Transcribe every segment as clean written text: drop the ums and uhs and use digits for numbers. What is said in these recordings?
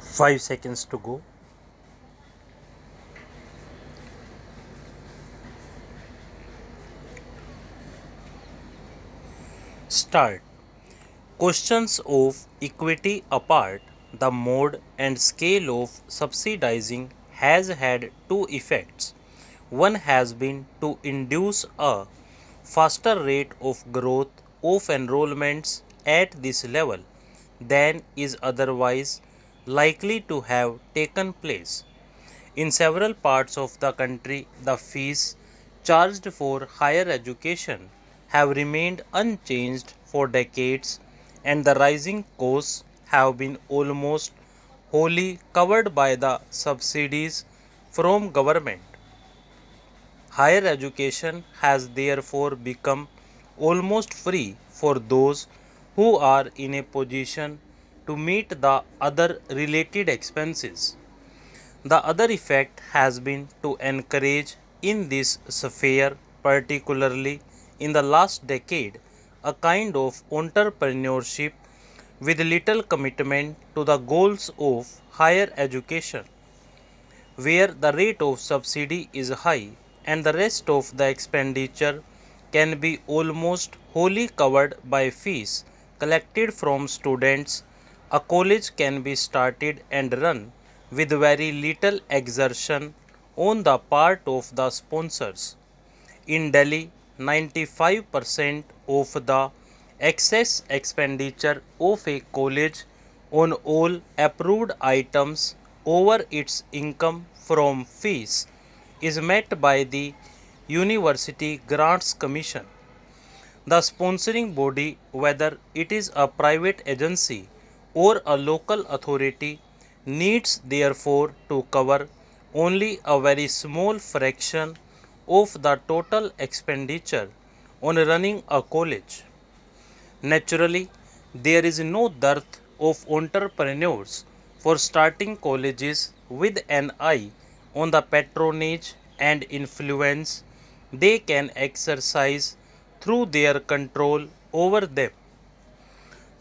5 seconds to go. Start. Questions of equity apart, the mode and scale of subsidizing has had two effects. One has been to induce a faster rate of growth of enrollments at this level than is otherwise likely to have taken place. In several parts of the country, the fees charged for higher education have remained unchanged for decades, and the rising costs have been almost wholly covered by the subsidies from government. Higher education has therefore become almost free for those who are in a position to meet the other related expenses. The other effect has been to encourage in this sphere, particularly in the last decade, a kind of entrepreneurship with little commitment to the goals of higher education, where the rate of subsidy is high and the rest of the expenditure can be almost wholly covered by fees collected from students. A college can be started and run with very little exertion on the part of the sponsors. In Delhi, 95% of the excess expenditure of a college on all approved items over its income from fees is met by the University Grants Commission. The sponsoring body, whether it is a private agency or a local authority, needs therefore to cover only a very small fraction of the total expenditure on running a college. Naturally, there is no dearth of entrepreneurs for starting colleges with an eye on the patronage and influence they can exercise through their control over them.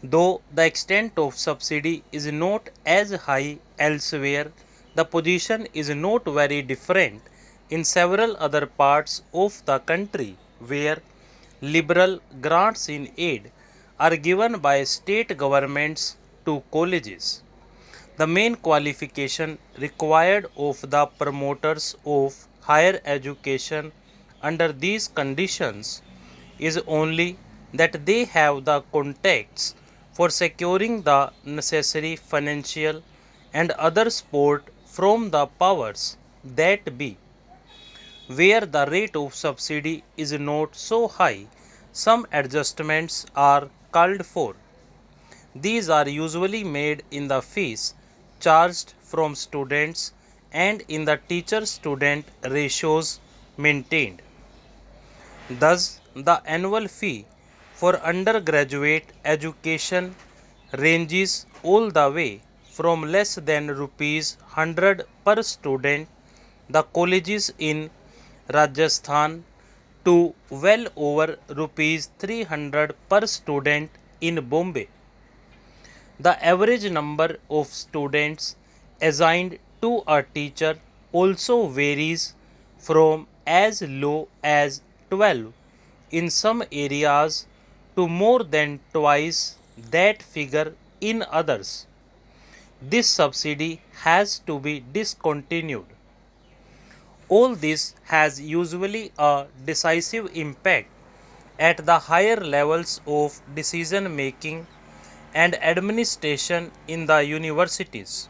Though the extent of subsidy is not as high elsewhere, the position is not very different in several other parts of the country where liberal grants in aid are given by state governments to colleges. The main qualification required of the promoters of higher education under these conditions is only that they have the contacts for securing the necessary financial and other support from the powers that be. Where the rate of subsidy is not so high, some adjustments are called for. These are usually made in the fees charged from students and in the teacher-student ratios maintained. Thus, the annual fee for undergraduate education ranges all the way from less than rupees 100 per student, the colleges in Rajasthan, to well over rupees 300 per student in Bombay. The average number of students assigned to a teacher also varies from as low as 12 in some areas to more than twice that figure in others. This subsidy has to be discontinued. All this has usually a decisive impact at the higher levels of decision making and administration in the universities.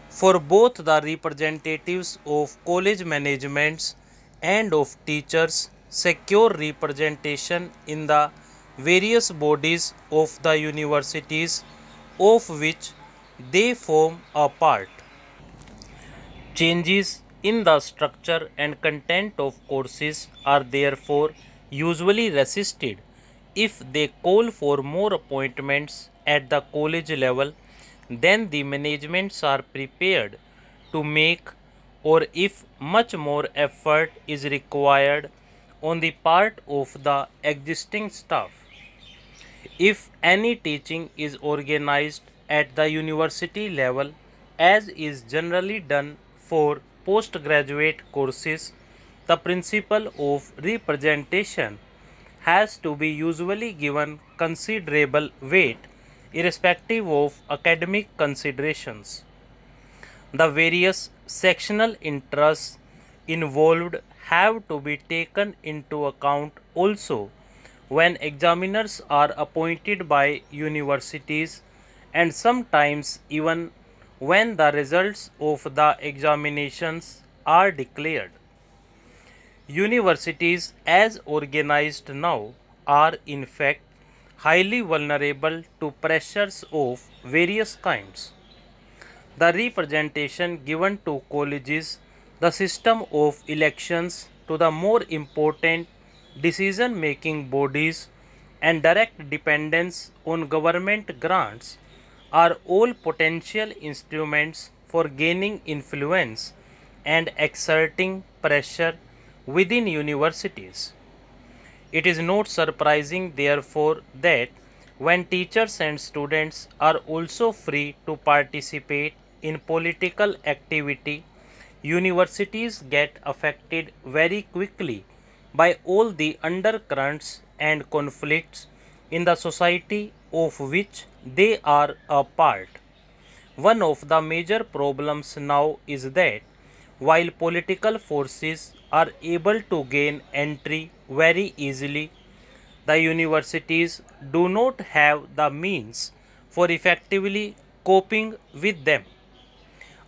For both the representatives of college managements and of teachers, secure representation in the various bodies of the universities of which they form a part. Changes in the structure and content of courses are therefore usually resisted if they call for more appointments at the college level than the managements are prepared to make, or if much more effort is required on the part of the existing staff. If any teaching is organized at the university level, as is generally done for postgraduate courses, the principle of representation has to be usually given considerable weight irrespective of academic considerations. The various sectional interests involved have to be taken into account also when examiners are appointed by universities, and sometimes even when the results of the examinations are declared. Universities, as organized now, are in fact highly vulnerable to pressures of various kinds. The representation given to colleges, the system of elections to the more important decision making bodies, and direct dependence on government grants are all potential instruments for gaining influence and exerting pressure within universities. It is not surprising, therefore, that when teachers and students are also free to participate in political activity, universities get affected very quickly by all the undercurrents and conflicts in the society of which they are a part. One of the major problems now is that while political forces are able to gain entry very easily, the universities do not have the means for effectively coping with them.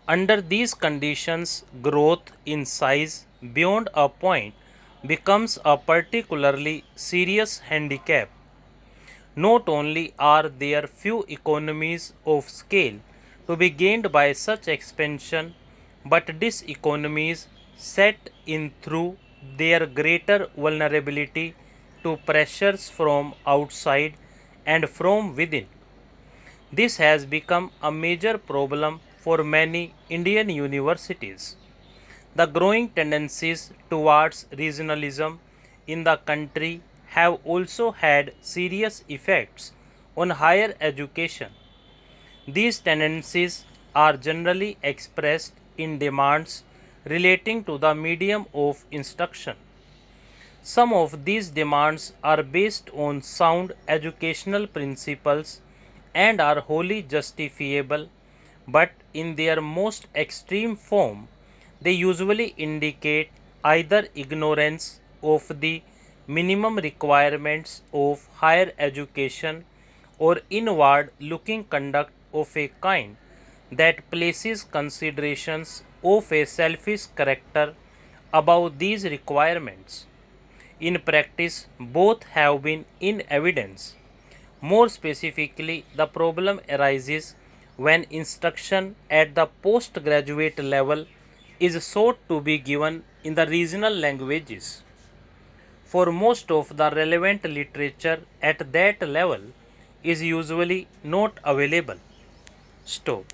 Under these conditions, growth in size beyond a point becomes a particularly serious handicap. Not only are there few economies of scale to be gained by such expansion, but diseconomies set in through their greater vulnerability to pressures from outside and from within. This has become a major problem for many Indian universities. The growing tendencies towards regionalism in the country have also had serious effects on higher education. These tendencies are generally expressed in demands relating to the medium of instruction. Some of these demands are based on sound educational principles and are wholly justifiable, but in their most extreme form, they usually indicate either ignorance of the minimum requirements of higher education or inward looking conduct of a kind that places considerations of a selfish character above these requirements. In practice, both have been in evidence. More specifically, the problem arises when instruction at the postgraduate level is sought to be given in the regional languages. For most of the relevant literature at that level is usually not available. Stop.